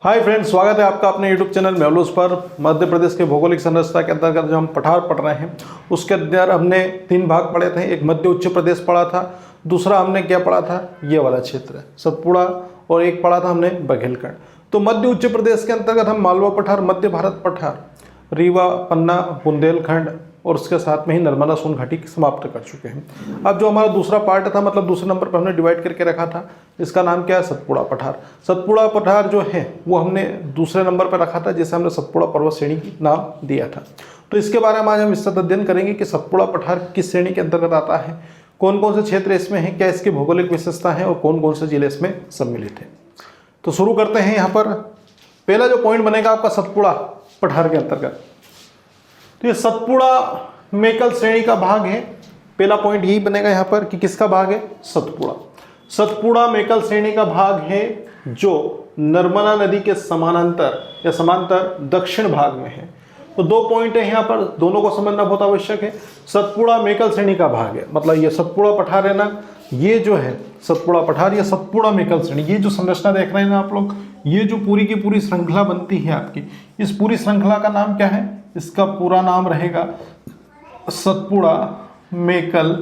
Hi friends, स्वागत है आपका अपने यूट्यूब चैनल मेवलूस पर। मध्य प्रदेश के भौगोलिक संरचना के अंतर्गत जो हम पठार पढ़ रहे हैं उसके अंदर हमने 3 भाग पढ़े थे। एक मध्य उच्च प्रदेश पढ़ा था, दूसरा हमने क्या पढ़ा था, ये वाला क्षेत्र सतपुड़ा, और एक पढ़ा था हमने बघेलखंड। तो मध्य उच्च प्रदेश के अंतर्गत हम मालवा पठार, मध्य भारत पठार, रीवा, पन्ना, बुंदेलखंड और उसके साथ में ही नर्मदा सोन घाटी समाप्त कर चुके हैं। अब जो हमारा दूसरा पार्ट था, मतलब दूसरे नंबर पर हमने डिवाइड करके रखा था, इसका नाम क्या है, सतपुड़ा पठार। सतपुड़ा पठार जो है वो हमने दूसरे नंबर पर रखा था, जिसे हमने सतपुड़ा पर्वत श्रेणी की नाम दिया था। तो इसके बारे में आज हम विस्तृत अध्ययन करेंगे कि सतपुड़ा पठार किस श्रेणी के अंतर्गत आता है, कौन कौन से क्षेत्र इसमें हैं, क्या इसकी भौगोलिक विशेषता है और कौन कौन से जिले इसमें सम्मिलित हैं। तो शुरू करते हैं। यहाँ पर पहला जो पॉइंट बनेगा आपका सतपुड़ा पठार के अंतर्गत, तो ये सतपुड़ा मेकल श्रेणी का भाग है। पहला पॉइंट यही बनेगा यहाँ पर कि किसका भाग है, सतपुड़ा। सतपुड़ा मेकल श्रेणी का भाग है जो नर्मदा नदी के समानांतर या समांतर दक्षिण भाग में है। तो 2 पॉइंट है यहाँ पर, दोनों को समझना बहुत आवश्यक है। सतपुड़ा मेकल श्रेणी का भाग है, मतलब ये सतपुड़ा पठार है ना, ये जो है सतपुड़ा पठार, ये सतपुड़ा मेकल श्रेणी, ये जो संरचना देख रहे हैं ना आप लोग, ये जो पूरी की पूरी श्रृंखला बनती है आपकी, इस पूरी श्रृंखला का नाम क्या है, इसका पूरा नाम रहेगा सतपुड़ा मेकल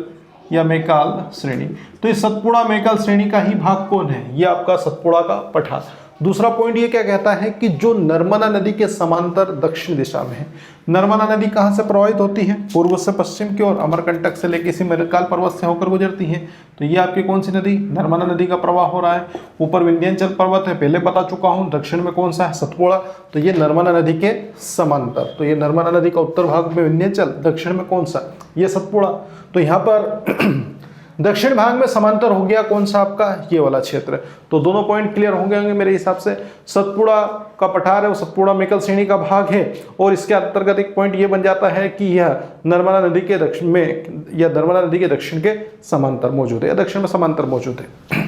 या मेकाल श्रेणी। तो इस सतपुड़ा मेकल श्रेणी का ही भाग कौन है, ये आपका सतपुड़ा का पठार। दूसरा पॉइंट ये क्या कहता है कि जो नर्मदा नदी के समांतर दक्षिण दिशा में है। नर्मदा नदी कहाँ से प्रवाहित होती है, पूर्व से पश्चिम की ओर, अमरकंटक से लेकर इसी मेकाल पर्वत से होकर गुजरती है। तो ये आपकी कौन सी नदी, नर्मदा नदी का प्रवाह हो रहा है। ऊपर विंध्याचल पर्वत है, पहले बता चुका हूँ। दक्षिण में कौन सा है, सतपुड़ा। तो ये नर्मदा नदी के समांतर, तो ये नर्मदा नदी का उत्तर भाग में विंध्याचल, दक्षिण में कौन सा, ये सतपुड़ा। तो यहाँ पर दक्षिण भाग में समांतर हो गया कौन सा आपका, ये वाला क्षेत्र। तो दोनों पॉइंट क्लियर हो गए होंगे मेरे हिसाब से। सतपुड़ा का पठार है वो सतपुड़ा मेकल श्रेणी का भाग है, और इसके अंतर्गत एक पॉइंट ये बन जाता है कि यह नर्मदा नदी के दक्षिण में या नर्मदा नदी के दक्षिण के समांतर मौजूद है, या दक्षिण में समांतर मौजूद है।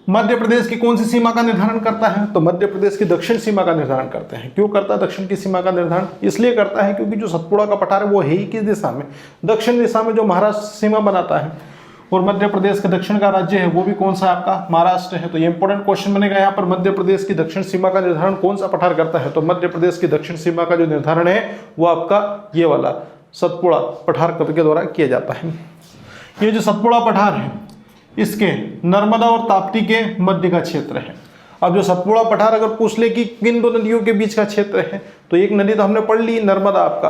मध्य प्रदेश की कौन सी सीमा का निर्धारण करता है, तो मध्य प्रदेश की दक्षिण सीमा का निर्धारण करते हैं। क्यों करता है दक्षिण की सीमा का निर्धारण, इसलिए करता है क्योंकि जो सतपुड़ा का पठार है वो है ही किस दिशा में, दक्षिण दिशा में, जो महाराष्ट्र सीमा बनाता है। और मध्य प्रदेश के दक्षिण का राज्य है वो भी कौन सा आपका, महाराष्ट्र है। तो ये इंपॉर्टेंट क्वेश्चन बनेगा यहाँ पर, मध्य प्रदेश की दक्षिण सीमा का निर्धारण कौन सा पठार करता है। तो मध्य प्रदेश की दक्षिण सीमा का जो निर्धारण है वो आपका ये वाला सतपुड़ा पठार के द्वारा किया जाता है। ये जो सतपुड़ा पठार है इसके नर्मदा और ताप्ती के मध्य का क्षेत्र है। अब जो सतपुड़ा पठार अगर पूछ ले कि किन 2 नदियों के बीच का क्षेत्र है, तो एक नदी तो हमने पढ़ ली, नर्मदा आपका।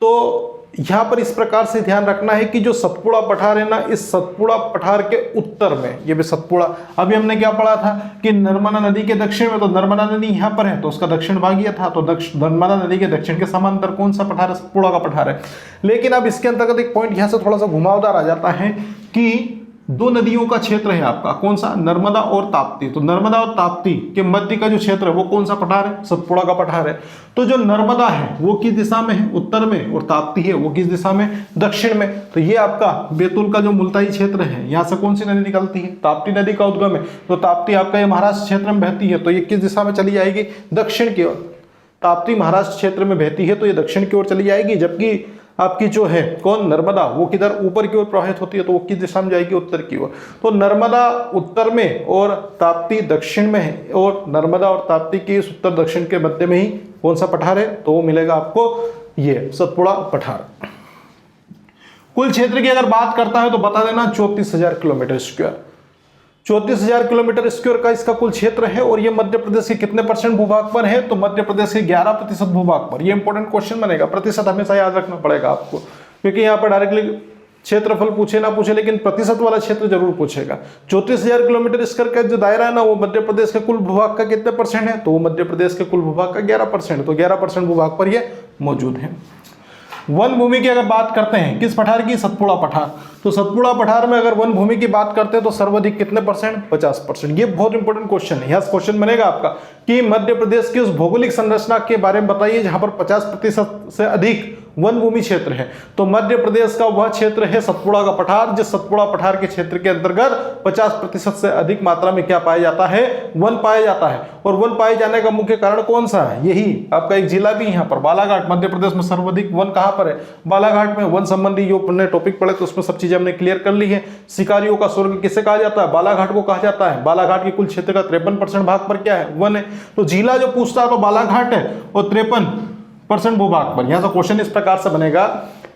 तो यहाँ पर इस प्रकार से ध्यान रखना है कि जो सतपुड़ा पठार है ना, इस सतपुड़ा पठार के उत्तर में ये भी सतपुड़ा, अभी हमने क्या पढ़ा था कि नर्मदा नदी के दक्षिण में, तो नर्मदा नदी यहाँ पर है तो उसका दक्षिण भाग ये था। तो नर्मदा नदी के दक्षिण के समांतर कौन सा पठार है, सतपुड़ा का पठार है। लेकिन अब इसके अंतर्गत एक पॉइंट यहाँ से थोड़ा सा घुमावदार आ जाता है कि 2 नदियों का क्षेत्र है आपका, कौन सा, नर्मदा और ताप्ती। तो नर्मदा और ताप्ती के मध्य का जो क्षेत्र है वो कौन सा पठार है, सतपुड़ा का पठार है। तो जो नर्मदा है वो किस दिशा में है, उत्तर में, और ताप्ती है वो किस दिशा में, दक्षिण में। तो ये आपका बैतूल का जो मुल्ताई क्षेत्र है, यहाँ से कौन सी नदी निकलती है, ताप्ती नदी का उद्गम है। तो ताप्ती आपका ये महाराष्ट्र क्षेत्र में बहती है, तो ये किस दिशा में चली जाएगी, दक्षिण की ओर। ताप्ती महाराष्ट्र क्षेत्र में बहती है तो ये दक्षिण की ओर चली जाएगी, जबकि आपकी जो है कौन, नर्मदा, वो किधर, ऊपर की ओर प्रवाहित होती है, तो वो किस दिशा में जाएगी, उत्तर की ओर। तो नर्मदा उत्तर में और ताप्ती दक्षिण में है, और नर्मदा और ताप्ती के इस उत्तर दक्षिण के मध्य में ही कौन सा पठार है, तो वो मिलेगा आपको ये सतपुड़ा पठार। कुल क्षेत्र की अगर बात करता है तो बता देना 34,000 किलोमीटर स्क्वायर, 34,000 किलोमीटर स्क्वायर का इसका कुल क्षेत्र है। और ये मध्य प्रदेश के कितने % भूभाग पर है, तो मध्य प्रदेश के 11% भूभाग पर। ये इंपॉर्टेंट क्वेश्चन बनेगा, प्रतिशत हमेशा याद रखना पड़ेगा आपको, क्योंकि यहाँ पर डायरेक्टली क्षेत्रफल पूछे ना पूछे, लेकिन प्रतिशत वाला क्षेत्र जरूर पूछेगा। 34,000 किलोमीटर स्क्वायर का जो दायरा है ना, वो मध्य प्रदेश के कुल भूभाग का कितने % है, तो वो मध्य प्रदेश के कुल भूभाग का 11%। तो 11% भूभाग पर ये मौजूद है। वन भूमि की अगर बात करते हैं किस पठार की, सतपुड़ा पठार। तो सतपुड़ा पठार में अगर वन भूमि की बात करते हैं तो सर्वाधिक कितने %, 50%। ये बहुत इंपॉर्टेंट क्वेश्चन है। यहाँ क्वेश्चन बनेगा आपका कि मध्य प्रदेश की उस भौगोलिक संरचना के बारे में बताइए जहां पर 50% से अधिक वन भूमि क्षेत्र है। तो मध्य प्रदेश का वह क्षेत्र है सतपुड़ा का पठार, जिस सतपुड़ा पठार के क्षेत्र के अंतर्गत 50% से अधिक मात्रा में क्या पाया जाता है, वन पाया जाता है। और वन पाए जाने का मुख्य कारण कौन सा है, यही आपका एक जिला भी यहाँ पर बालाघाट, मध्य प्रदेश में सर्वाधिक वन कहाँ पर है, बालाघाट में। वन संबंधी जो हमने टॉपिक पढ़े तो उसमें सब चीजें हमने क्लियर कर ली है। शिकारियों का स्वर्ग किसे कहा जाता है, बालाघाट को कहा जाता है। बालाघाट के कुल क्षेत्र का 53% भाग पर क्या है, वन है। तो जिला जो पूछता है तो बालाघाट है और 53% भूभाग पर। यहां से क्वेश्चन इस प्रकार से बनेगा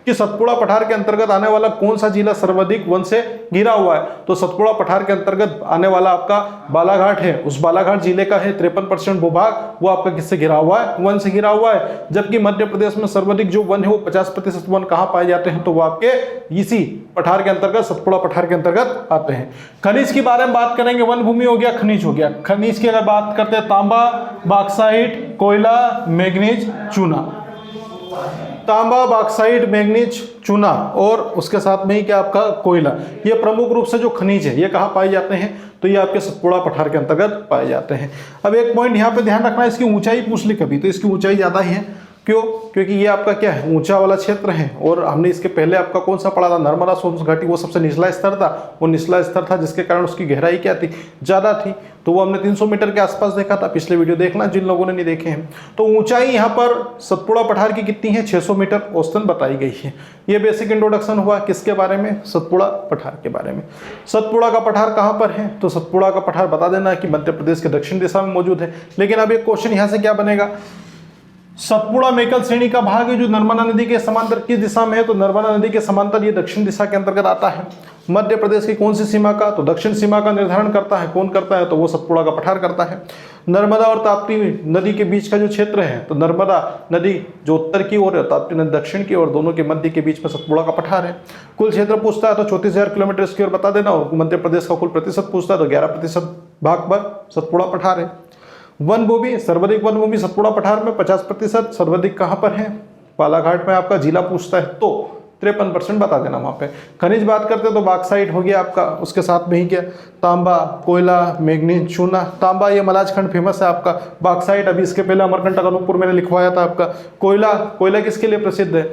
कि सतपुड़ा पठार के अंतर्गत आने वाला कौन सा जिला सर्वाधिक वन से घिरा हुआ है। तो सतपुड़ा पठार के अंतर्गत आने वाला आपका बालाघाट है, उस बालाघाट जिले का है 53% भूभाग, वो आपका किससे घिरा हुआ है, वन से घिरा हुआ है। जबकि मध्य प्रदेश में सर्वाधिक जो वन है वो 50% वन कहां पाए जाते हैं, तो वो आपके इसी पठार के अंतर्गत, सतपुड़ा पठार के अंतर्गत आते हैं। खनिज के बारे में बात करेंगे, वन भूमि हो गया, खनिज हो गया। खनिज की अगर बात करते हैं, तांबा, बॉक्साइट, कोयला, मैग्नीज, चूना। तांबा, बॉक्साइट, मैग्नीज, चूना और उसके साथ में ही क्या आपका कोयला, ये प्रमुख रूप से जो खनिज है ये कहाँ पाए जाते हैं, तो ये आपके सतपुड़ा पठार के अंतर्गत पाए जाते हैं। अब एक पॉइंट यहाँ पे ध्यान रखना है, इसकी ऊंचाई पूछ ली कभी, तो इसकी ऊंचाई ज्यादा ही है। क्यों, क्योंकि ये आपका क्या है, ऊंचा वाला क्षेत्र है। और हमने इसके पहले आपका कौन सा पढ़ा था, नर्मदा सोन घाटी, वो सबसे निचला स्तर था, वो निचला स्तर था जिसके कारण उसकी गहराई क्या थी, ज्यादा थी। तो वो हमने 300 मीटर के आसपास देखा था, पिछले वीडियो देखना जिन लोगों ने नहीं देखे हैं। तो ऊंचाई यहाँ पर सतपुड़ा पठार की कितनी है, 600 मीटर औसतन बताई गई है। ये बेसिक इंट्रोडक्शन हुआ किसके बारे में, सतपुड़ा पठार के बारे में। सतपुड़ा का पठार कहाँ पर है, तो सतपुड़ा का पठार बता देना कि मध्य प्रदेश के दक्षिण दिशा में मौजूद है। लेकिन अब एक क्वेश्चन यहाँ से क्या बनेगा, सतपुड़ा मेकल श्रेणी का भाग है जो नर्मदा नदी के समांतर किस दिशा में है, तो नर्मदा नदी के समांतर ये दक्षिण दिशा के अंतर्गत आता है। मध्य प्रदेश की कौन सी सीमा का, तो दक्षिण सीमा का निर्धारण करता है, कौन करता है, तो वो सतपुड़ा का पठार करता है। नर्मदा और ताप्ती नदी के बीच का जो क्षेत्र है, तो नर्मदा नदी जो उत्तर की ओर है, ताप्ती नदी दक्षिण की ओर, दोनों के मध्य के बीच में सतपुड़ा का पठार है। कुल क्षेत्र पूछता है तो 34,000 किलोमीटर की ओर बता देना, और मध्य प्रदेश का कुल प्रतिशत पूछता है तो 11% भाग पर सतपुड़ा पठार है। वन भूमि, सर्वाधिक वन भूमि सतपुड़ा पठार में 50%, सर्वाधिक कहाँ पर है, बालाघाट में। आपका जिला पूछता है तो 53% बता देना वहाँ पे। खनिज बात करते हैं तो बॉक्साइट हो गया आपका, उसके साथ में ही क्या, तांबा, कोयला, मैग्नीज, चूना। तांबा ये मलाजखंड फेमस है आपका। बॉक्साइट अभी इसके पहले अमरकंटक अनूपपुर मैंने लिखवाया था आपका। कोयला, कोयला किसके लिए प्रसिद्ध है,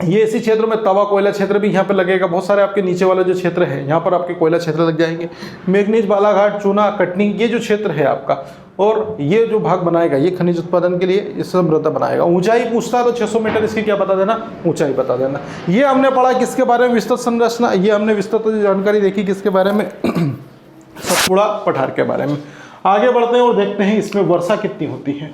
ये इसी क्षेत्र में तवा कोयला क्षेत्र भी यहाँ पे लगेगा। बहुत सारे आपके नीचे वाला जो क्षेत्र है यहाँ पर आपके कोयला क्षेत्र लग जाएंगे। मैग्नीज, बालाघाट, चूना, कटनी, ये जो क्षेत्र है आपका, और ये जो भाग बनाएगा ये खनिज उत्पादन के लिए इस समृद्ध बनाएगा। ऊंचाई पूछता है तो 600 मीटर, इसकी क्या बता देना, ऊंचाई बता देना। ये हमने पढ़ा किसके बारे में, विस्तृत संरचना। ये हमने विस्तृत जानकारी देखी किसके बारे में, सतपुड़ा पठार के बारे में। आगे बढ़ते हैं और देखते हैं इसमें वर्षा कितनी होती है।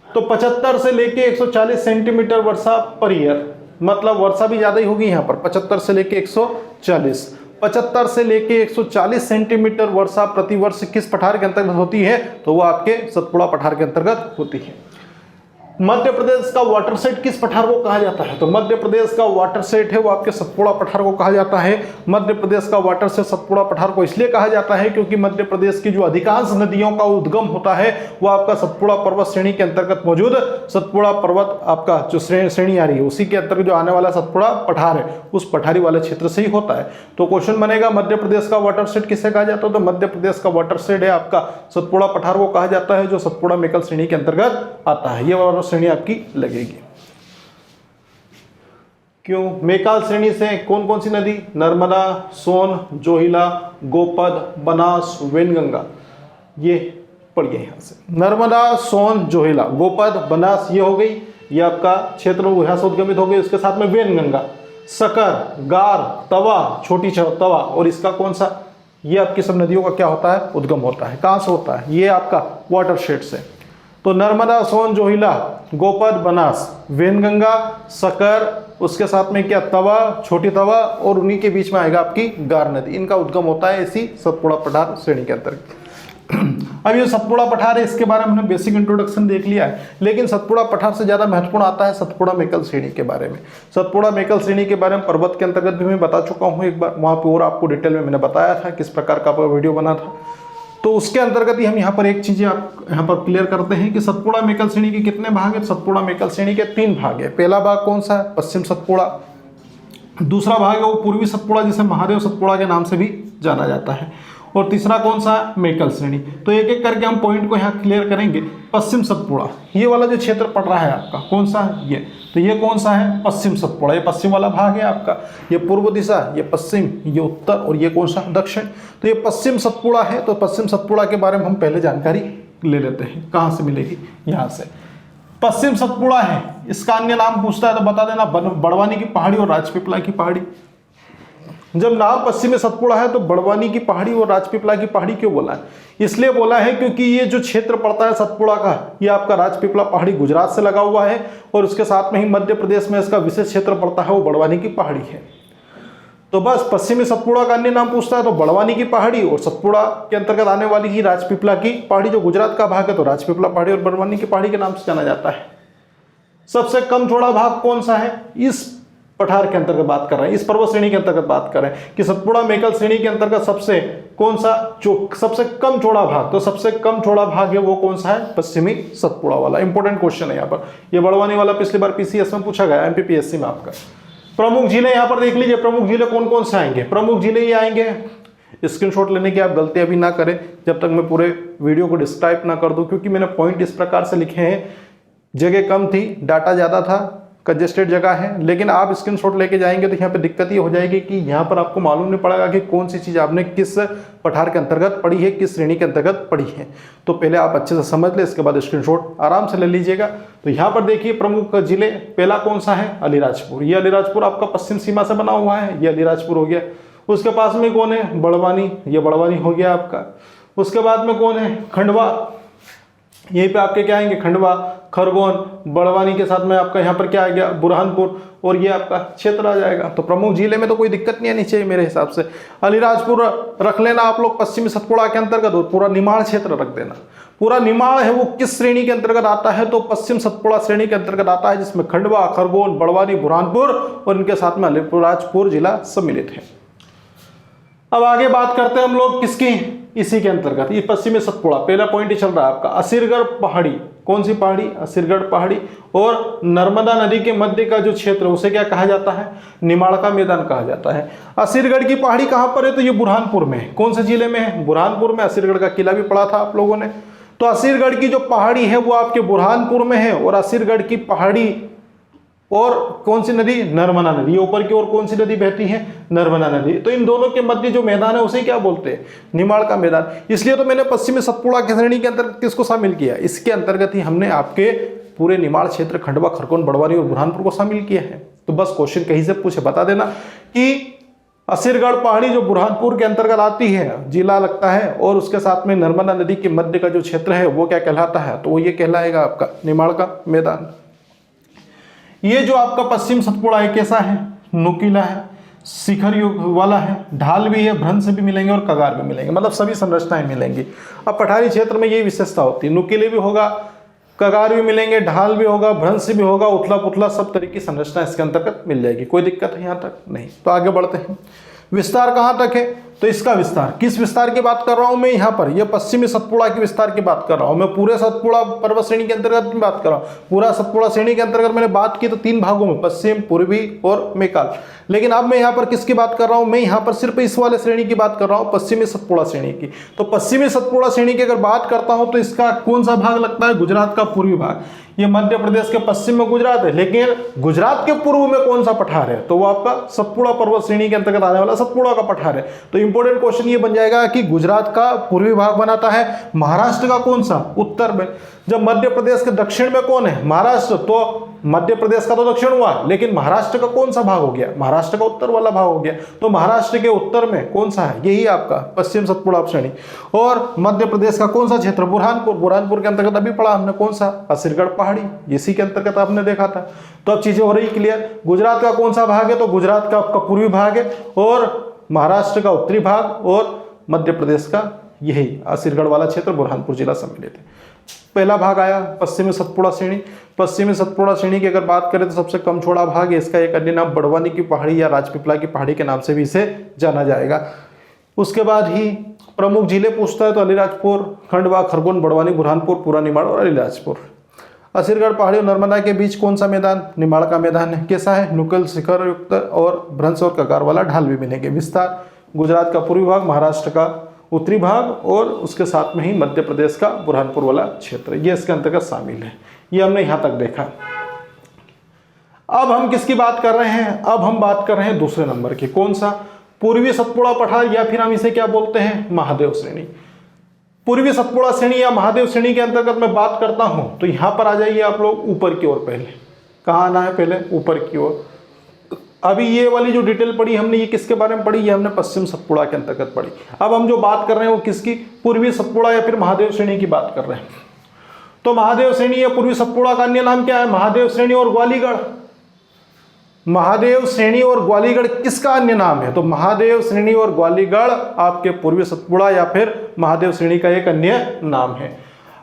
तो 75 से लेके 140 सेंटीमीटर वर्षा पर ईयर, मतलब वर्षा भी ज्यादा ही होगी यहाँ पर। 75 से लेके 140, 75 से लेके 140 सेंटीमीटर वर्षा प्रतिवर्ष किस पठार के अंतर्गत होती है, तो वो आपके सतपुड़ा पठार के अंतर्गत होती है। मध्य प्रदेश का वाटरसेट किस पठार को कहा जाता है, तो मध्य प्रदेश का वाटरसेट है वो आपके सतपुड़ा पठार को कहा जाता है। मध्य प्रदेश का वाटरसेट सतपुड़ा पठार को इसलिए कहा जाता है क्योंकि मध्य प्रदेश की जो अधिकांश नदियों का उद्गम होता है वो आपका सतपुड़ा पर्वत श्रेणी के अंतर्गत मौजूद, सतपुड़ा पर्वत आपका जो श्रेणी आ रही है उसी के अंतर्गत जो आने वाला सतपुड़ा पठार है उस पठारी वाले क्षेत्र से ही होता है। तो क्वेश्चन बनेगा मध्य प्रदेश का वाटरसेट किसे कहा जाता है, तो मध्य प्रदेश का वाटरसेट है आपका सतपुड़ा पठार को कहा जाता है, जो सतपुड़ा मेकल श्रेणी के अंतर्गत आता है। ये श्रेणी आपकी लगेगी। क्यों, मेकाल श्रेणी से कौन कौन सी नदी, नर्मदा, सोन, जोहिला, गोपद, बनास, वेनगंगा, ये पढ़िए यहां से। नर्मदा, सोन, जोहिला, गोपद, बनास ये हो गई, ये आपका क्षेत्र यहाँ से उद्गमित हो गई। उसके साथ में वेनगंगा, सकर, गार, तवा, छोटी तवा, और इसका कौन सा, ये आपकी सब नदियों का क्या होता है, उद्गम होता है। कहां से होता है, ये आपका वाटरशेड से। तो नर्मदा, सोन, जोहिला, गोपद, बनास, वेनगंगा, सकर, उसके साथ में क्या, तवा, छोटी तवा, और उन्हीं के बीच में आएगा आपकी गार नदी। इनका उद्गम होता है इसी सतपुड़ा पठार श्रेणी के अंतर्गत। अब ये सतपुड़ा पठार है, इसके बारे में हमने बेसिक इंट्रोडक्शन देख लिया है, लेकिन सतपुड़ा पठार से ज्यादा महत्वपूर्ण आता है सतपुड़ा मेकल श्रेणी के बारे में। सतपुड़ा मेकल श्रेणी के बारे में पर्वत के अंतर्गत भी मैं बता चुका हूँ एक बार, वहां पर और आपको डिटेल में मैंने बताया था किस प्रकार का वीडियो बना था। तो उसके अंतर्गत ही हम यहाँ पर एक चीज आप यहाँ पर क्लियर करते हैं कि सतपुड़ा मेकल श्रेणी के कितने भाग है। सतपुड़ा मेकल श्रेणी के 3 भाग है। पहला भाग कौन सा है, पश्चिम सतपुड़ा। दूसरा भाग है वो पूर्वी सतपुड़ा, जिसे महादेव सतपुड़ा के नाम से भी जाना जाता है। और तीसरा कौन सा, मेकल श्रेणी। तो एक एक करके हम पॉइंट को यहाँ क्लियर करेंगे। पश्चिम सतपुड़ा, ये वाला जो क्षेत्र पड़ रहा है आपका कौन सा, ये, तो ये कौन सा है, पश्चिम सतपुड़ा, ये पश्चिम वाला भाग है आपका। ये पूर्व दिशा, ये पश्चिम, ये उत्तर, और ये कौन सा, दक्षिण। तो ये पश्चिम सतपुड़ा है। तो पश्चिम सतपुड़ा के बारे में हम पहले जानकारी ले लेते हैं। कहाँ से मिलेगी, यहाँ से। पश्चिम सतपुड़ा है, इसका अन्य नाम पूछता है तो बता देना, बड़वानी की पहाड़ी और राजपीपला की पहाड़ी। जब नाम पश्चिमी सतपुड़ा है तो बड़वानी की पहाड़ी और राजपीपला की पहाड़ी क्यों बोला है, इसलिए बोला है क्योंकि ये जो क्षेत्र पड़ता है सतपुड़ा का, ये आपका राजपीपला पहाड़ी गुजरात से लगा हुआ है, और उसके साथ में ही मध्य प्रदेश में इसका विशेष क्षेत्र पड़ता है, वो बड़वानी की पहाड़ी है। तो बस पश्चिमी सतपुड़ा का अन्य नाम पूछता है तो बड़वानी की पहाड़ी, और सतपुड़ा के अंतर्गत आने वाली ही राजपीपला की पहाड़ी जो गुजरात का भाग है, तो राजपीपला पहाड़ी और बड़वानी की पहाड़ी के नाम से जाना जाता है। सबसे कम चौड़ा भाग कौन सा है, इस पठार के अंतर्गत बात कर रहे हैं, इस पर्वत श्रेणी के अंतर्गत बात कर रहे हैं कि सतपुड़ा मेकल श्रेणी के अंतर्गत सबसे कौन सा सबसे कम चौड़ा भाग, तो सबसे कम चौड़ा भाग है वो कौन सा है, पश्चिमी सतपुड़ा वाला। इंपॉर्टेंट क्वेश्चन है यहाँ पर। ये बड़वानी वाला पिछली बार पीसीएस में पूछा गया, एमपीपीएससी में आपका। प्रमुख जिले यहाँ पर देख लीजिए, प्रमुख जिले कौन कौन से आएंगे, प्रमुख जिले ये आएंगे। स्क्रीनशॉट लेने की आप गलती अभी ना करें जब तक मैं पूरे वीडियो को डिस्क्राइब ना कर दूं, क्योंकि मैंने पॉइंट इस प्रकार से लिखे हैं, जगह कम थी, डाटा ज़्यादा था, कंजेस्टेड जगह है, लेकिन आप स्क्रीनशॉट लेके जाएंगे तो यहाँ पे दिक्कत ये हो जाएगी कि यहाँ पर आपको मालूम नहीं पड़ेगा कि कौन सी चीज़ आपने किस पठार के अंतर्गत पढ़ी है, किस श्रेणी के अंतर्गत पढ़ी है। तो पहले आप अच्छे से समझ ले, इसके बाद स्क्रीनशॉट आराम से ले लीजिएगा। तो यहाँ पर देखिए प्रमुख जिले, पहला कौन सा है, अलीराजपुर। ये अलीराजपुर आपका पश्चिम सीमा से बना हुआ है, ये अलीराजपुर हो गया। उसके पास में कौन है, बड़वानी, ये बड़वानी हो गया आपका। उसके बाद में कौन है, खंडवा, यहीं पे आपके क्या आएंगे, खंडवा, खरगोन, बड़वानी के साथ में आपका यहाँ पर क्या आ गया, बुरहानपुर, और ये आपका क्षेत्र आ जाएगा। तो प्रमुख जिले में तो कोई दिक्कत नहीं आनी चाहिए मेरे हिसाब से। अलीराजपुर रख लेना आप लोग पश्चिमी सतपुड़ा के अंतर्गत, और पूरा निमाड़ क्षेत्र रख देना। पूरा निमाड़ है वो किस श्रेणी के अंतर्गत आता है, तो पश्चिम सतपुड़ा श्रेणी के अंतर्गत आता है, जिसमें खंडवा, खरगोन, बड़वानी, बुरहानपुर और इनके साथ में अलीराजपुर जिला सम्मिलित है। अब आगे बात करते हैं हम लोग किसकी, इसी के अंतर्गत, ये पश्चिमी सतपुड़ा, पहला पॉइंट ही चल रहा है आपका। असीरगढ़ पहाड़ी, कौन सी पहाड़ी, असीरगढ़ पहाड़ी, और नर्मदा नदी के मध्य का जो क्षेत्र उसे क्या कहा जाता है, निमाड़ का मैदान कहा जाता है। असीरगढ़ की पहाड़ी कहाँ पर है, तो ये बुरहानपुर में है। कौन से जिले में है, बुरहानपुर में। असीरगढ़ का किला भी पढ़ा था आप लोगों ने। तो असीरगढ़ की जो पहाड़ी है वो आपके बुरहानपुर में है, और असीरगढ़ की पहाड़ी और कौन सी नदी, नर्मदा नदी, ऊपर की ओर कौन सी नदी बहती है, नर्मदा नदी। तो इन दोनों के मध्य जो मैदान है उसे क्या बोलते हैं, निमाड़ का मैदान। इसलिए तो मैंने पश्चिमी सतपुड़ा की श्रेणी के अंतर्गत किसको शामिल किया, इसके अंतर्गत ही हमने आपके पूरे निमाड़ क्षेत्र, खंडवा, खरगोन, बड़वानी और बुरहानपुर को शामिल किया है। तो बस क्वेश्चन कहीं से पूछे बता देना कि असीरगढ़ पहाड़ी जो बुरहानपुर के अंतर्गत आती है, जिला लगता है, और उसके साथ में नर्मदा नदी के मध्य का जो क्षेत्र है वो क्या कहलाता है, तो वो ये कहलाएगा आपका निमाड़ का मैदान। ये जो आपका पश्चिम सतपुड़ा है कैसा है, नुकीला है, शिखर युग वाला है, ढाल भी है, भ्रंश भी मिलेंगे और कगार भी मिलेंगे, मतलब सभी संरचनाएं मिलेंगी। अब पठारी क्षेत्र में यही विशेषता होती है, नुकीले भी होगा, कगार भी मिलेंगे, ढाल भी होगा, भ्रंश भी होगा, उथला पुथला सब तरह की संरचना इसके अंतर्गत मिल जाएगी। कोई दिक्कत है यहाँ तक नहीं। तो आगे बढ़ते हैं। विस्तार कहाँ तक है, तो इसका विस्तार, किस विस्तार की बात कर रहा हूं मैं यहाँ पर, यह पश्चिमी सतपुड़ा के विस्तार की बात कर रहा हूं मैं। पूरे सतपुड़ा पर्वत श्रेणी के अंतर्गत बात कर रहा हूं। पूरा सतपुड़ा श्रेणी के अंतर्गत मैंने बात की तो 3 भागों में, पश्चिम, पूर्वी और मैकाल। लेकिन अब मैं यहाँ पर किसकी बात कर रहा हूं, मैं यहाँ पर सिर्फ इस वाले श्रेणी की बात कर रहा हूँ, पश्चिमी सतपुड़ा श्रेणी की। तो पश्चिमी सतपुड़ा श्रेणी की अगर बात करता हूं तो इसका कौन सा भाग लगता है, गुजरात का पूर्वी भाग। ये मध्य प्रदेश के पश्चिम में गुजरात है, लेकिन गुजरात के पूर्व में कौन सा पठार है, तो वो आपका सतपुड़ा पर्वत श्रेणी के अंतर्गत आने वाला सतपुड़ा का पठार है। तो इंपॉर्टेंट क्वेश्चन ये बन जाएगा कि गुजरात का पूर्वी भाग बनाता है, महाराष्ट्र का कौन सा, उत्तर में। जब मध्य प्रदेश के दक्षिण में कौन है, महाराष्ट्र, तो मध्य प्रदेश का तो दक्षिण हुआ, लेकिन महाराष्ट्र का कौन सा भाग हो गया, महाराष्ट्र का उत्तर वाला भाग हो गया। तो महाराष्ट्र के उत्तर में कौन सा है, यही आपका पश्चिम सतपुड़ा श्रेणी। और मध्य प्रदेश का कौन सा क्षेत्र, बुरहानपुर, बुरहानपुर के अंतर्गत अभी पढ़ा हमने कौन सा, असीरगढ़ पहाड़ी, इसी के अंतर्गत आपने देखा था। तो अब चीजें हो रही क्लियर। गुजरात का कौन सा भाग है, तो गुजरात का आपका पूर्वी भाग है, और महाराष्ट्र का उत्तरी भाग, और मध्य प्रदेश का यही असीरगढ़ वाला क्षेत्र, बुरहानपुर जिला सम्मिलित है। पहला भाग आया पश्चिमी सतपुड़ा श्रेणी। पश्चिमी सतपुड़ा श्रेणी की अगर बात करें तो सबसे कम चौड़ा भाग है, इसका एक अन्य नाम बड़वानी की पहाड़ी या राजपीपला की पहाड़ी के नाम से भी इसे जाना जाएगा। उसके बाद ही प्रमुख जिले पूछता है तो अलीराजपुर, खंडवा, खरगोन, बड़वानी, बुरहानपुर, पूरा निमाड़ और अलीराजपुर। असीरगढ़ पहाड़ी और नर्मदा के बीच कौन सा मैदान, निमाड़ का मैदान है। कैसा है, नुकील, शिखर युक्त और भ्रंश और कगार वाला ढाल भी मिलेंगे। विस्तार, गुजरात का पूर्वी भाग, महाराष्ट्र का उत्तरी भाग और उसके साथ में ही मध्य प्रदेश का बुरहानपुर वाला क्षेत्र, ये इसके अंतर्गत शामिल है। ये हमने यहाँ तक देखा। अब हम किसकी बात कर रहे हैं? अब हम बात कर रहे हैं दूसरे नंबर की। कौन सा? पूर्वी सतपुड़ा पठार, या फिर हम इसे क्या बोलते हैं? महादेव श्रेणी। पूर्वी सतपुड़ा श्रेणी या महादेव श्रेणी के अंतर्गत मैं बात करता हूं तो यहां पर आ जाइए आप लोग ऊपर की ओर। पहले कहाँ आना है? पहले ऊपर की ओर। अभी ये वाली जो डिटेल पढ़ी हमने, ये किसके बारे में पढ़ी? ये हमने पश्चिम सतपुड़ा के अंतर्गत पढ़ी। अब हम जो बात कर रहे हैं वो किसकी? पूर्वी सतपुड़ा या फिर महादेव श्रेणी की बात कर रहे हैं। तो महादेव श्रेणी या पूर्वी सतपुड़ा का अन्य नाम क्या है? महादेव श्रेणी और ग्वालीगढ़। महादेव श्रेणी और ग्वालीगढ़ किसका अन्य नाम है? तो महादेव श्रेणी और ग्वालीगढ़ आपके पूर्वी सतपुड़ा या फिर महादेव श्रेणी का एक अन्य नाम है।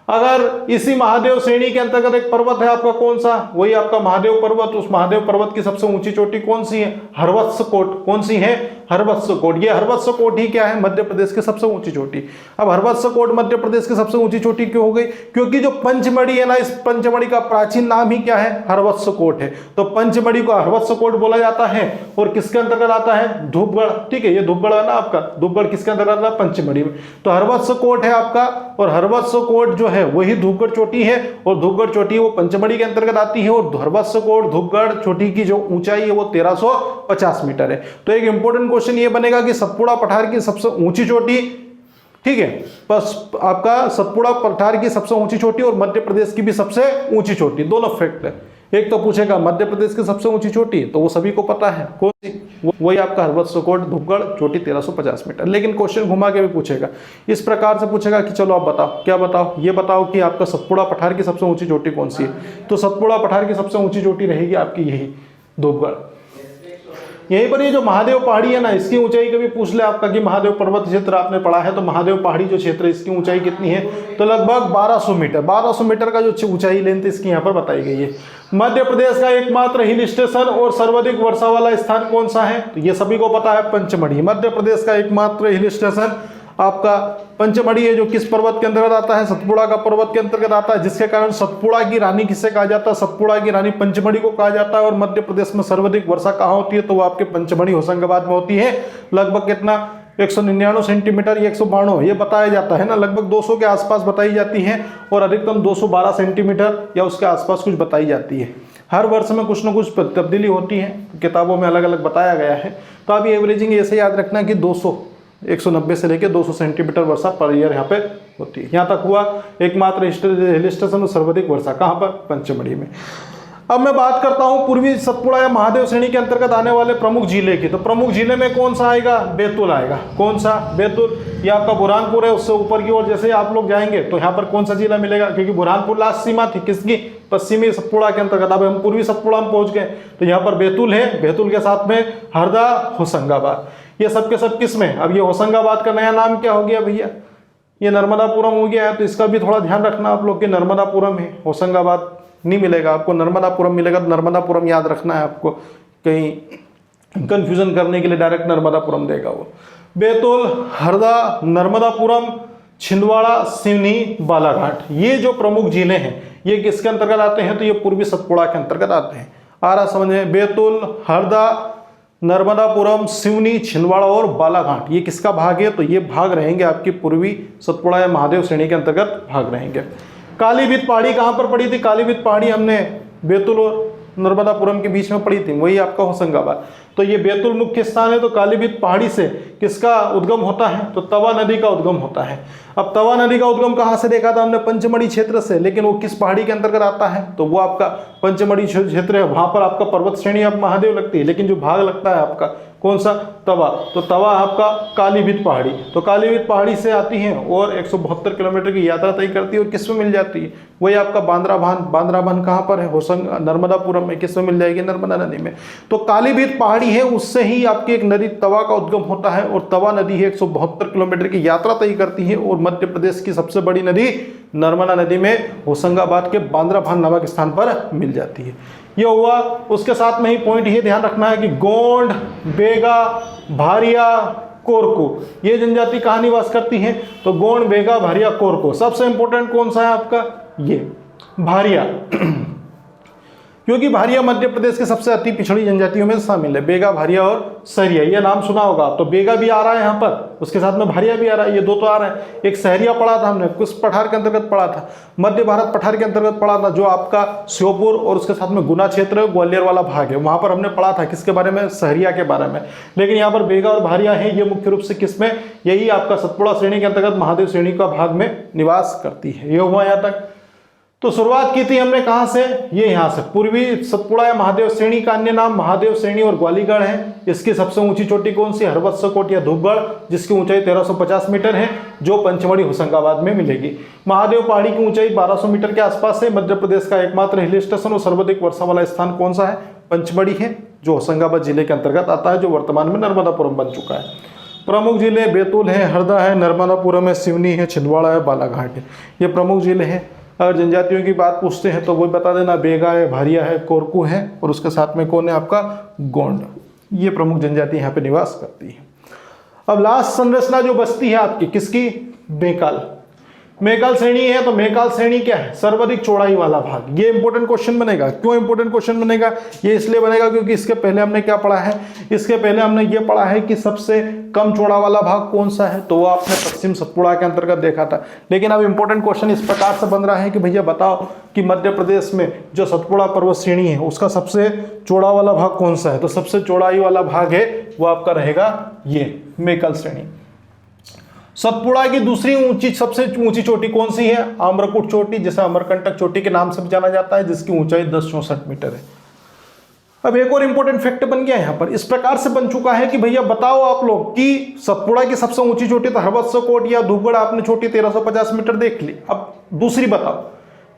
अगर इसी महादेव श्रेणी के अंतर्गत एक पर्वत है आपका, कौन सा? वही आपका महादेव पर्वत। उस महादेव पर्वत की सबसे ऊंची चोटी कौन सी है? हरवत्सकोट। कौन सी है? हरवत्सकोट। ये हरवत्सकोट ही क्या है? मध्य प्रदेश की सबसे ऊंची चोटी। अब हरवत्सकोट मध्य प्रदेश की सबसे ऊंची चोटी क्यों हो गई? क्योंकि जो पंचमढ़ी है ना, इस पंचमढ़ी का प्राचीन नाम ही क्या है? हरवत्सकोट है। तो पंचमढ़ी को हरवत्सकोट बोला जाता है। और किसके अंतर्गत आता है? धूपगढ़। ठीक है, ये धूपगढ़ है ना आपका, धूपगढ़ किसके अंतर्गत आता है? पंचमढ़ी में। तो हरवत्सकोट है आपका, और हरवत्सकोट जो है वही धूपगढ़ चोटी है, और धूपगढ़ चोटी वो पंचमढ़ी के अंतर्गत आती है। और हरवत्सकोट धूपगढ़ चोटी की जो ऊंचाई है वो 1350 मीटर है। तो एक इंपॉर्टेंट क्वेश्चन ये बनेगा कि सतपुड़ा पठार की सबसे ऊंची चोटी, ठीक है, बस आपका सतपुड़ा पठार की सबसे ऊंची चोटी और मध्य प्रदेश की भी सबसे ऊंची चोटी, दोनों फैक्ट है। एक तो पूछेगा मध्य प्रदेश की सबसे ऊंची चोटी, तो वो सभी को पता है, कौन सी? वही आपका हरवत्सकोट धूपगढ़ चोटी 1350 मीटर। लेकिन क्वेश्चन घुमा के भी पूछेगा, इस प्रकार से पूछेगा कि चलो आप बताओ, क्या बताओ? ये बताओ कि आपका सतपुड़ा पठार की सबसे ऊंची चोटी कौन सी है? तो सतपुड़ा पठार की सबसे ऊंची चोटी रहेगी आपकी यही धूपगढ़। यहीं पर ये जो महादेव पहाड़ी है ना, इसकी ऊंचाई कभी पूछ ले आपका कि महादेव पर्वत क्षेत्र आपने पढ़ा है, तो महादेव पहाड़ी जो क्षेत्र है इसकी ऊंचाई कितनी है? तो लगभग 1200 मीटर। 1200 मीटर का जो ऊंचाई लेंथ इसकी यहाँ पर बताई गई है। मध्य प्रदेश का एकमात्र हिल स्टेशन और सर्वाधिक वर्षा वाला स्थान कौन सा है? तो ये सभी को पता है, पंचमढ़ी। मध्य प्रदेश का एकमात्र हिल स्टेशन आपका पंचमढ़ी है, जो किस पर्वत के अंतर्गत आता है? सतपुड़ा का पर्वत के अंतर्गत आता है, जिसके कारण सतपुड़ा की रानी किसे कहा जाता है? सतपुड़ा की रानी पंचमढ़ी को कहा जाता है। और मध्य प्रदेश में सर्वाधिक वर्षा कहाँ होती है? तो वो आपके पंचमढ़ी होशंगाबाद में होती है। लगभग कितना? 199 सेंटीमीटर, 192 ये बताया जाता है ना, लगभग 200 के आसपास बताई जाती है। और अधिकतम 212 सेंटीमीटर या उसके आसपास कुछ बताई जाती है। हर वर्ष में कुछ ना कुछ तब्दीली होती है, किताबों में अलग अलग बताया गया है। तो अभी एवरेजिंग ऐसे याद रखना कि 190 से लेकर 200 सेंटीमीटर वर्षा पर ईयर यहाँ पे होती है। यहाँ तक हुआ एकमात्र हिल स्टेशन में सर्वाधिक वर्षा कहाँ पर? पंचमढ़ी में। अब मैं बात करता हूँ पूर्वी सतपुड़ा या महादेव श्रेणी के अंतर्गत आने वाले प्रमुख जिले की। तो प्रमुख जिले में कौन सा आएगा? बैतूल आएगा। कौन सा? बैतूल। ये आपका बुरहानपुर है, उससे ऊपर की ओर जैसे आप लोग जाएंगे तो यहाँ पर कौन सा जिला मिलेगा? क्योंकि बुरहानपुर लास्ट सीमा थी किसकी? पश्चिमी सतपुड़ा के अंतर्गत। अब हम पूर्वी सतपुड़ा में पहुंच गए, तो यहाँ पर बैतूल है। बैतूल के साथ में हरदा, होशंगाबाद, ये सब के सब किस में? अब ये होशंगाबाद का नया नाम क्या हो गया भैया? ये नर्मदापुरम हो गया है। तो इसका भी थोड़ा ध्यान रखना आप लोग कि नर्मदापुरम है, होशंगाबाद नहीं मिलेगा आपको, नर्मदापुरम मिलेगा। तो नर्मदापुरम याद रखना है आपको, कहीं कंफ्यूजन करने के लिए डायरेक्ट नर्मदापुरम देगा वो। बैतूल, हरदा, नर्मदापुरम, छिंदवाड़ा, सिवनी, बालाघाट, ये जो प्रमुख जिले हैं ये किसके अंतर्गत आते हैं? तो ये पूर्वी सतपुड़ा के अंतर्गत आते हैं। आ रहा समझ में? बैतूल, हरदा, नर्मदापुरम, सिवनी, छिंदवाड़ा और बालाघाट, ये किसका भाग है? तो ये भाग रहेंगे आपकी पूर्वी सतपुड़ा या महादेव श्रेणी के अंतर्गत भाग रहेंगे। कालीभीत पहाड़ी कहाँ पर पड़ी थी? कालीभीत पहाड़ी हमने बैतूल और नर्मदापुरम के बीच में पड़ी थी, वही आपका होशंगाबाद। तो ये बैतूल मुख्य स्थान है। तो कालीभीत पहाड़ी से किसका उद्गम होता है? तो तवा नदी का उद्गम होता है। अब तवा नदी का उद्गम कहाँ से देखा था हमने? पंचमढ़ी क्षेत्र से। लेकिन वो किस पहाड़ी के अंतर्गत आता है? तो वो आपका पंचमढ़ी क्षेत्र है, वहां पर आपका पर्वत श्रेणी आप महादेव लगती है। लेकिन जो भाग लगता है आपका कौन सा? तवा। तो तवा आपका कालीभीत पहाड़ी, तो कालीभीत पहाड़ी से आती है और 172 किलोमीटर की यात्रा तय करती है। और किस में मिल जाती है? वही आपका बांद्राभान। बांद्राभान कहाँ पर है? नर्मदापुरम में। किस में मिल जाएगी? नर्मदा नदी में। तो कालीभीत पहाड़ी है, उससे ही आपकी एक नदी तवा का उद्गम होता है। और तवा नदी है 172 किलोमीटर की यात्रा तय करती है। और मध्य प्रदेश की सबसे बड़ी नदी नर्मदा नदी में होशंगाबाद के बांद्राभान नामक स्थान पर मिल जाती है। ये हुआ। उसके साथ में ही पॉइंट ये ध्यान रखना है कि गोंड, बेगा, भारिया, कोरको, ये जनजाति कहाँ निवास करती है? तो गोंड, बेगा, भारिया, कोरको। सबसे इंपॉर्टेंट कौन सा है आपका? ये भारिया। क्योंकि भारिया मध्य प्रदेश के सबसे अति पिछड़ी जनजातियों में शामिल है। बेगा, भारिया और सहरिया, ये नाम सुना होगा। तो बेगा भी आ रहा है यहाँ पर, उसके साथ में भारिया भी आ रहा है, ये दो तो आ रहा है। एक सहरिया पढ़ा था हमने, किस पठार के अंतर्गत पढ़ा था? मध्य भारत पठार के अंतर्गत पढ़ा था, जो आपका श्योपुर और उसके साथ में गुना क्षेत्र, ग्वालियर वाला भाग है, वहां पर हमने पढ़ा था किसके बारे में? सहरिया के बारे में। लेकिन यहाँ पर बेगा और भारिया है, ये मुख्य रूप से किसमें? यही आपका सतपुड़ा श्रेणी के अंतर्गत महादेव श्रेणी का भाग में निवास करती है। ये हुआ यहाँ तक। तो शुरुआत की थी हमने कहां से? ये यहां से। पूर्वी सतपुड़ा या महादेव श्रेणी का अन्य नाम महादेव श्रेणी और ग्वालीगढ़ है। इसकी सबसे ऊंची चोटी कौन सी? हरवत्सकोट या धूपगढ़, जिसकी ऊंचाई 1350 मीटर है, जो पंचमढ़ी होशंगाबाद में मिलेगी। महादेव पहाड़ी की ऊंचाई 1200 मीटर के आसपास है। मध्य प्रदेश का एकमात्र हिल स्टेशन और सर्वाधिक वर्षा वाला स्थान कौन सा है? पंचमढ़ी है, जो होशंगाबाद जिले के अंतर्गत आता है, जो वर्तमान में नर्मदापुरम बन चुका है। प्रमुख जिले बैतूल है, हरदा है, नर्मदापुरम है, सिवनी है, छिंदवाड़ा है, बालाघाट है। ये प्रमुख जिले हैं। अगर जनजातियों की बात पूछते हैं तो वो बता देना, बेगा है, भारिया है, कोरकू है, और उसके साथ में कौन है आपका? गोंड। ये प्रमुख जनजाति यहाँ पे निवास करती है। अब लास्ट संरचना जो बचती है आपकी, किसकी? मैकाल। मैकाल श्रेणी है, तो मैकाल श्रेणी क्या है? सर्वाधिक चौड़ाई वाला भाग। ये इंपॉर्टेंट क्वेश्चन बनेगा। क्यों इंपॉर्टेंट क्वेश्चन बनेगा? ये इसलिए बनेगा क्योंकि इसके पहले हमने क्या पढ़ा है? इसके पहले हमने ये पढ़ा है कि सबसे कम चौड़ा वाला भाग कौन सा है, तो वो आपने पश्चिम सतपुड़ा के अंतर्गत देखा था। लेकिन अब इंपॉर्टेंट क्वेश्चन इस प्रकार से बन रहा है कि भैया बताओ कि मध्य प्रदेश में जो सतपुड़ा पर्वत श्रेणी है, उसका सबसे चौड़ा वाला भाग कौन सा है? तो सबसे चौड़ाई वाला भाग है वो आपका रहेगा ये मैकाल श्रेणी। सतपुड़ा की दूसरी सबसे ऊंची चोटी कौन सी है? आम्रकूट चोटी, जिसे अमरकंटक चोटी के नाम से भी जाना जाता है, जिसकी ऊंचाई 1064 मीटर है। अब एक और इंपॉर्टेंट फैक्ट बन गया यहाँ पर, इस प्रकार से बन चुका है कि भैया बताओ आप लोग कि सतपुड़ा की सबसे ऊंची चोटी तो हरवत्सकोट या धूपगढ़, आपने चोटी 1350 मीटर देख ली। अब दूसरी बताओ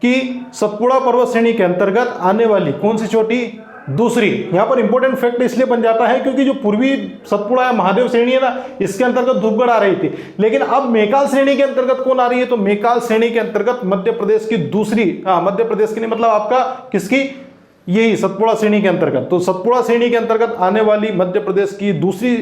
कि सतपुड़ा पर्वत श्रेणी के अंतर्गत आने वाली कौन सी चोटी? दूसरी। यहां पर इंपॉर्टेंट फैक्ट इसलिए बन जाता है क्योंकि जो पूर्वी सतपुड़ा या महादेव श्रेणी है ना, इसके अंतर्गत धूपगढ़ आ रही थी। लेकिन अब मैकाल श्रेणी के अंतर्गत कौन आ रही है? तो मैकाल श्रेणी के अंतर्गत मध्य प्रदेश की दूसरी, मध्य प्रदेश की नहीं, मतलब आपका किसकी? यही सतपुड़ा श्रेणी के अंतर्गत। तो सतपुड़ा श्रेणी के अंतर्गत आने वाली मध्य प्रदेश की दूसरी,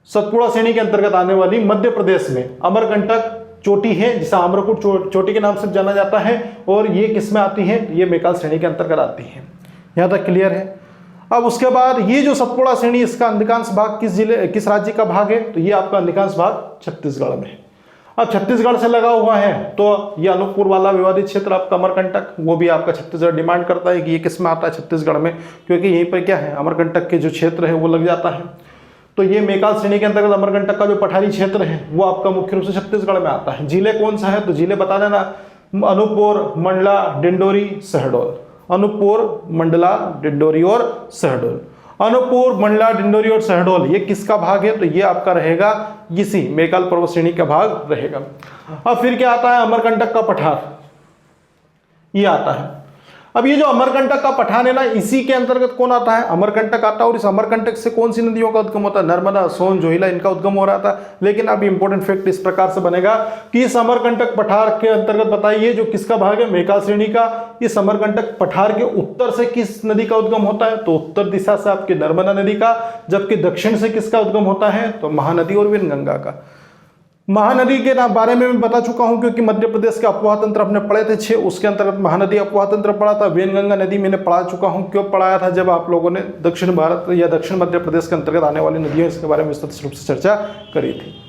सतपुड़ा श्रेणी के अंतर्गत आने वाली मध्य प्रदेश में अमरकंटक चोटी है, जिसे आम्रकूट चोटी के नाम से जाना जाता है, और ये किस में आती है? ये मैकाल श्रेणी के अंतर्गत आती है। यहां तक क्लियर है? अब उसके बाद ये जो सतपुड़ा श्रेणी, इसका अधिकांश भाग किस राज्य का भाग है? तो ये आपका अधिकांश भाग छत्तीसगढ़ में है। अब छत्तीसगढ़ से लगा हुआ है, तो ये अनूपपुर वाला विवादित क्षेत्र आपका अमरकंटक, वो भी आपका छत्तीसगढ़ डिमांड करता है कि ये किस में आता है? छत्तीसगढ़ में, क्योंकि यहीं पर क्या है? अमरकंटक के जो क्षेत्र है वो लग जाता है। तो ये मैकाल श्रेणी के अंतर्गत अमरकंटक का जो पठारी क्षेत्र है वो आपका मुख्य रूप से छत्तीसगढ़ में आता है। जिले कौन सा है? तो जिले बता देना, अनूपपुर, मंडला, डिंडोरी, शहडोल। अनूपपुर, मंडला, डिंडोरी और शहडोल। अनूपपुर, मंडला, डिंडोरी और शहडोल, ये किसका भाग है? तो ये आपका रहेगा इसी मैकाल पर्वत श्रेणी का भाग रहेगा। अब फिर क्या आता है? अमरकंटक का पठार, ये आता है। अब ये जो अमरकंटक का पठार है ना, इसी के अंतर्गत कौन आता है? अमरकंटक आता है। और इस अमरकंटक से कौन सी नदियों का उद्गम होता है? नर्मदा, सोन, जोहिला, इनका उद्गम हो रहा था। लेकिन अब इंपॉर्टेंट फैक्ट इस प्रकार से बनेगा कि इस अमरकंटक पठार के अंतर्गत बताइए जो किसका भाग है? मैकाल श्रेणी का। इस अमरकंटक पठार के उत्तर से किस नदी का उद्गम होता है? तो उत्तर दिशा से आपकी नर्मदा नदी का। जबकि दक्षिण से किसका उद्गम होता है? तो महानदी और वेनगंगा का। महानदी के बारे में मैं बता चुका हूं, क्योंकि मध्य प्रदेश के अपवाह तंत्र हमने पढ़े थे 6, उसके अंतर्गत महानदी अपवाह तंत्र पढ़ा था। वेनगंगा नदी मैंने पढ़ा चुका हूं। क्यों पढ़ाया था? जब आप लोगों ने दक्षिण भारत या दक्षिण मध्य प्रदेश के अंतर्गत आने वाली नदियों, इसके बारे में विस्तृत रूप से चर्चा करी थी।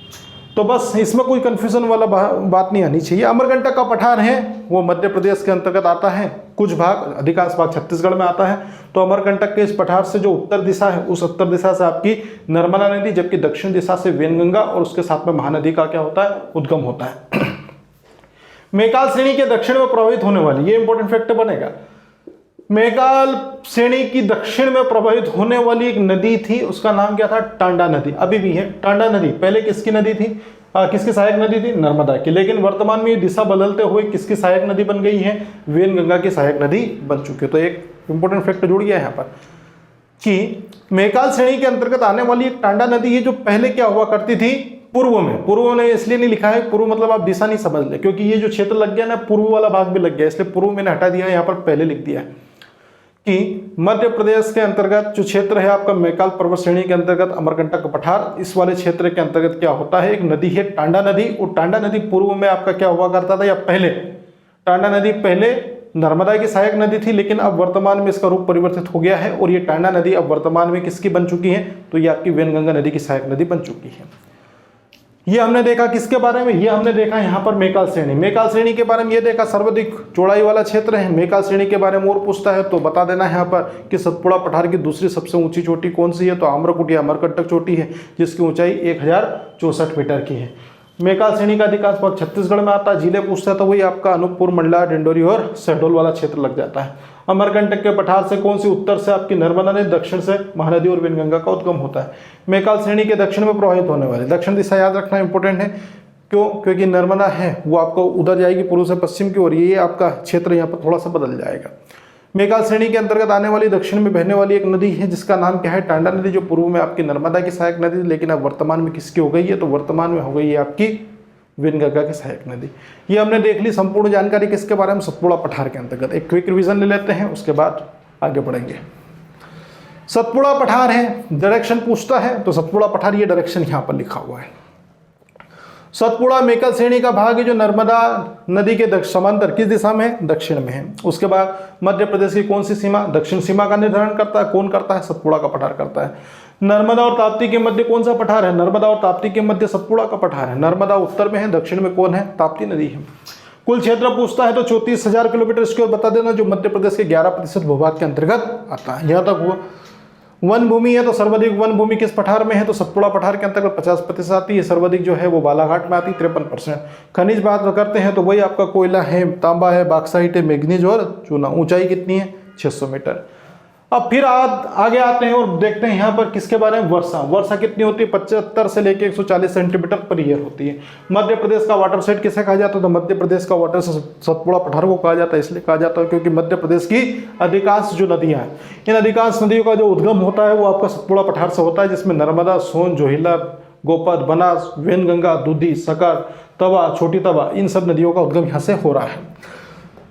तो बस इसमें कोई कंफ्यूजन वाला बात नहीं आनी चाहिए। अमरकंटक का पठार है वो मध्य प्रदेश के अंतर्गत आता है, कुछ भाग, अधिकांश भाग छत्तीसगढ़ में आता है। तो अमरकंटक के इस पठार से जो उत्तर दिशा है, उस उत्तर दिशा से आपकी नर्मदा नदी, जबकि दक्षिण दिशा से वेनगंगा और उसके साथ में महानदी का क्या होता है? उद्गम होता है। मैकाल श्रेणी के दक्षिण में प्रवाहित होने वाली, ये इंपॉर्टेंट फैक्ट बनेगा, मैकाल श्रेणी की दक्षिण में प्रवाहित होने वाली एक नदी थी, उसका नाम क्या था? टांडा नदी। अभी भी है टांडा नदी। पहले किसकी नदी थी? किसकी सहायक नदी थी? नर्मदा की। लेकिन वर्तमान में ये दिशा बदलते हुए किसकी सहायक नदी बन गई है? वेनगंगा की सहायक नदी बन चुकी है। तो एक इंपॉर्टेंट फैक्ट जुड़ गया यहाँ पर कि मैकाल श्रेणी के अंतर्गत आने वाली एक टांडा नदी है, जो पहले क्या हुआ करती थी? पूर्व में। पूर्व ने इसलिए नहीं लिखा है, पूर्व मतलब आप दिशा नहीं समझ ले, क्योंकि ये जो क्षेत्र लग गया ना, पूर्व वाला भाग भी लग गया, इसलिए पूर्व मैंने हटा दिया, यहाँ पर पहले लिख दिया है कि मध्य प्रदेश के अंतर्गत जो क्षेत्र है आपका मैकाल पर्वत श्रेणी के अंतर्गत अमरकंटक पठार, इस वाले क्षेत्र के अंतर्गत क्या होता है? एक नदी है टांडा नदी। और टांडा नदी पूर्व में आपका क्या हुआ करता था, या पहले टांडा नदी पहले नर्मदा की सहायक नदी थी, लेकिन अब वर्तमान में इसका रूप परिवर्तित हो गया है और ये टांडा नदी अब वर्तमान में किसकी बन चुकी है, तो ये आपकी वैनगंगा नदी की सहायक नदी बन चुकी है। ये हमने देखा किसके बारे में, ये हमने देखा यहाँ पर मेकाल श्रेणी। मेकाल श्रेणी के बारे में ये देखा सर्वाधिक चौड़ाई वाला क्षेत्र है। मेकाल श्रेणी के बारे में और पूछता है तो बता देना है यहाँ पर कि सतपुड़ा पठार की दूसरी सबसे ऊंची चोटी कौन सी है, तो आम्रकुट या अमरकंटक चोटी है, जिसकी ऊंचाई 1064 मीटर की है। मेकाल श्रेणी का अधिकांश भाग छत्तीसगढ़ में आता है। जिले पूछता है तो वही आपका अनूपपुर, मंडला, डिंडोरी और शहडोल वाला क्षेत्र लग जाता है। अमरकंटक के पठार से कौन सी, उत्तर से आपकी नर्मदा नदी, दक्षिण से महानदी और वैनगंगा का उद्गम होता है। मेकाल श्रेणी के दक्षिण में प्रवाहित होने वाले, दक्षिण दिशा याद रखना इंपॉर्टेंट है, क्यों, क्योंकि नर्मदा है वो आपको उधर जाएगी पूर्व से पश्चिम की ओर, ये आपका क्षेत्र यहाँ पर थोड़ा सा बदल जाएगा। मेकाल श्रेणी के अंतर्गत आने वाली दक्षिण में बहने वाली एक नदी है जिसका नाम क्या है, टांडा नदी, जो पूर्व में आपकी नर्मदा की सहायक नदी, लेकिन अब वर्तमान में किसकी हो गई है, तो वर्तमान में हो गई है आपकी वैनगंगा की सहायक नदी। ये हमने देख ली संपूर्ण जानकारी किसके बारे में, सतपुड़ा पठार के अंतर्गत। एक क्विक रिवीजन ले लेते हैं, उसके बाद आगे बढ़ेंगे। सतपुड़ा पठार है, डायरेक्शन पूछता है तो सतपुड़ा पठार, ये डायरेक्शन यहाँ पर लिखा हुआ है। सतपुड़ा मेकाल श्रेणी का भाग है जो नर्मदा नदी के समांतर किस दिशा में है, दक्षिण में है। उसके बाद मध्य प्रदेश की कौन सी सीमा, दक्षिण सीमा का निर्धारण करता है, कौन करता है, सतपुड़ा का पठार करता है। नर्मदा और ताप्ती के मध्य कौन सा पठार है, नर्मदा और ताप्ती के मध्य सतपुड़ा का पठार है। नर्मदा उत्तर में है, दक्षिण में कौन है, ताप्ती नदी है। कुल क्षेत्र पूछता है तो 34,000 किलोमीटर स्क्वायर बता देना, जो मध्य प्रदेश के 11% भूभाग के अंतर्गत आता है। यहाँ तक हुआ। वन भूमि है तो सर्वाधिक वन भूमि किस पठार में है, तो सतपुड़ा पठार के अंतर्गत 50% आती है। सर्वाधिक जो है वो बालाघाट में आती है 53%। खनिज बात करते हैं तो वही आपका कोयला है, तांबा है, बॉक्साइट है, मैग्नीज और चूना। ऊंचाई कितनी है, 600 मीटर। अब फिर आगे आते हैं और देखते हैं यहाँ पर किसके बारे में, वर्षा। वर्षा कितनी होती है, 75 से लेकर 140 सेंटीमीटर पर ईयर होती है। मध्य प्रदेश का वाटर सेट किसे कहा जाता है, तो मध्य प्रदेश का वाटर सतपुड़ा पठार को कहा जाता है। इसलिए कहा जाता है क्योंकि मध्य प्रदेश की अधिकांश जो नदियाँ हैं, इन अधिकांश नदियों का जो उद्गम होता है वो आपका सतपुड़ा पठार से होता है, जिसमें नर्मदा, सोन, जोहिला, गोपद, बनास, वैनगंगा, दूधी, सकर, तवा, छोटी तवा, इन सब नदियों का उद्गम यहाँ से हो रहा है।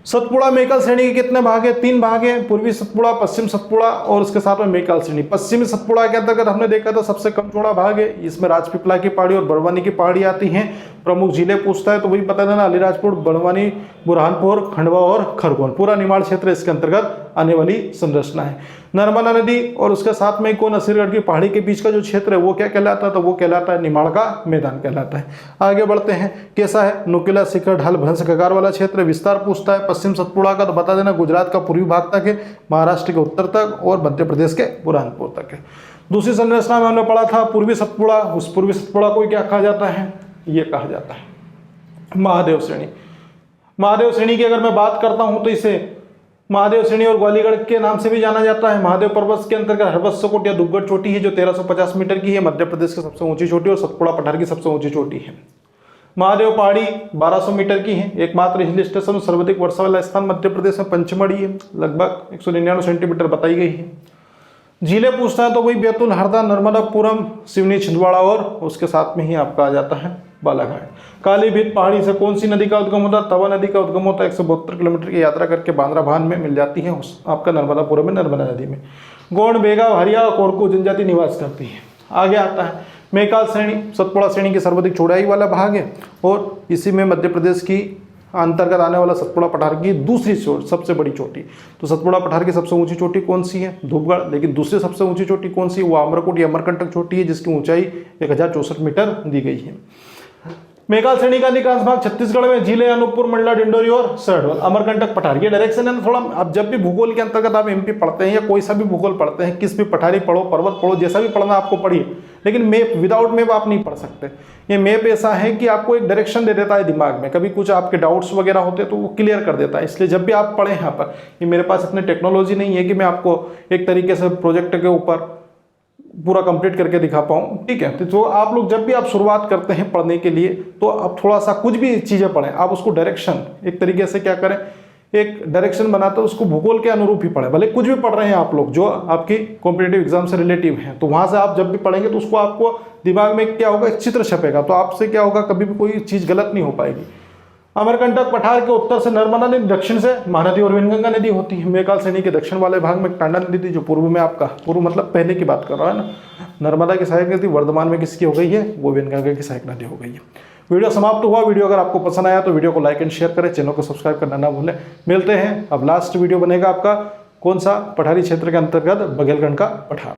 सतपुड़ा मेकाल श्रेणी के कितने भाग है, 3 भाग हैं, पूर्वी सतपुड़ा, पश्चिम सतपुड़ा और उसके साथ में मेकाल श्रेणी। पश्चिमी सतपुड़ा के अंतर्गत हमने देखा था सबसे कम चौड़ा भाग है, इसमें राजपीपला की पहाड़ी और बड़वानी की पहाड़ी आती हैं। प्रमुख जिले पूछता है तो वही बता देना, अलीराजपुर, बड़वानी, बुरहानपुर, खंडवा और खरगोन। पूरा निमाड़ क्षेत्र इसके अंतर्गत आने वाली संरचना है। नर्मदा नदी और उसके साथ में कौन, नसीरगढ़ की पहाड़ी के बीच का जो क्षेत्र है वो क्या कहलाता है, तो वो कहलाता है निमाड़ का मैदान कहलाता है। आगे बढ़ते हैं, कैसा है, नुकीला, शिखर, ढाल, भ्रंश, कगार वाला क्षेत्र। विस्तार पूछता है पश्चिम सतपुड़ा का तो बता देना, गुजरात का पूर्वी भाग तक है, महाराष्ट्र के उत्तर तक और मध्य प्रदेश के बुरहानपुर तक है। दूसरी संरचना में हमने पढ़ा था पूर्वी सतपुड़ा, उस पूर्वी सतपुड़ा को क्या कहा जाता है, ये कहा जाता है महादेव श्रेणी। महादेव श्रेणी की अगर मैं बात करता हूं तो इसे महादेव श्रेणी और ग्वालीगढ़ के नाम से भी जाना जाता है। महादेव पर्वत के अंतर्गत हरबसकोट या दुग्गड़ चोटी है जो 1350 मीटर की है, मध्य प्रदेश की सबसे ऊंची चोटी और सतपुड़ा पठार की सबसे ऊंची चोटी है। महादेव पहाड़ी 1200 मीटर की है। एकमात्र हिल स्टेशन और सर्वाधिक वर्षा वाला स्थान मध्य प्रदेश में पंचमढ़ी है, लगभग 199 सेंटीमीटर बताई गई है। जिले पूछता है तो वही बैतूल, हरदा, नर्मदापुरम, सिवनी, छिंदवाड़ा और उसके साथ में ही आपका आ जाता है बालाघाट। कालीभीत पहाड़ी से कौन सी नदी का उद्गम होता है, तवा नदी का उद्गम होता है। 172 किलोमीटर की यात्रा करके बांद्राभान में मिल जाती है आपका नर्मदापुरम में, नर्मदा नदी में। गौड़, बेगा, हरिया और कोरकू जनजाति निवास करती है। आगे आता है मेकाल श्रेणी, सतपुड़ा श्रेणी की सर्वाधिक चौड़ाई वाला भाग है और इसी में मध्य प्रदेश की अंतर्गत आने वाला सतपुड़ा पठार की दूसरी सबसे बड़ी चोटी। तो सतपुड़ा पठार की सबसे ऊंची चोटी कौन सी है, धूपगढ़। लेकिन दूसरी सबसे ऊंची चोटी कौन सी, वो अमरकोट या अमरकंटक चोटी है, जिसकी ऊंचाई 1064 मीटर दी गई है। मेकाल श्रेणी का अधिकांश भाग छत्तीसगढ़ में, जिले अनूपपुर, मंडला, डिंडोरी और शहडोल। अमरकंटक पठार, ये डायरेक्शन है ना थोड़ा, अब जब भी भूगोल के अंतर्गत आप एमपी पढ़ते हैं या कोई सा भी भूगोल पढ़ते हैं, किस भी पठारी पढ़ो, पर्वत पढ़ो, जैसा भी पढ़ना आपको पढ़िए, लेकिन मैप, विदाउट मैप आप नहीं पढ़ सकते। ये मैप ऐसा है कि आपको एक डायरेक्शन दे देता है दिमाग में, कभी कुछ आपके डाउट्स वगैरह होते हैं तो वो क्लियर कर देता है। इसलिए जब भी आप पढ़ें यहाँ पर, ये मेरे पास इतनी टेक्नोलॉजी नहीं है कि मैं आपको एक तरीके से प्रोजेक्ट के ऊपर पूरा कंप्लीट करके दिखा पाऊँ, ठीक है। तो आप लोग जब भी आप शुरुआत करते हैं पढ़ने के लिए, तो आप थोड़ा सा कुछ भी चीज़ें पढ़ें, आप उसको डायरेक्शन एक तरीके से क्या करें, एक डायरेक्शन बनाते उसको भूगोल के अनुरूप ही पढ़ें। भले कुछ भी पढ़ रहे हैं आप लोग जो आपकी कॉम्पिटिटिव एग्जाम से रिलेटिव हैं, तो वहाँ से आप जब भी पढ़ेंगे तो उसको आपको दिमाग में क्या होगा, एक चित्र छपेगा, तो आपसे क्या होगा, कभी भी कोई चीज़ गलत नहीं हो पाएगी। अमरकंटक पठार के उत्तर से नर्मदा नदी, दक्षिण से महानदी और वैनगंगा नदी होती है। मेकाल श्रेणी के दक्षिण वाले भाग में टांडा नदी थी, जो पूर्व में आपका, पूर्व मतलब पहले की बात कर रहा है ना, नर्मदा की सहायक नदी, वर्तमान में किसकी हो गई है, वो वैनगंगा की सहायक नदी हो गई है। वीडियो समाप्त हुआ। वीडियो अगर आपको पसंद आया तो वीडियो को लाइक एंड शेयर करें, चैनल को सब्सक्राइब करना ना भूलें। मिलते हैं। अब लास्ट वीडियो बनेगा आपका कौन सा, पठारी क्षेत्र के अंतर्गत बघेलखंड का पठार।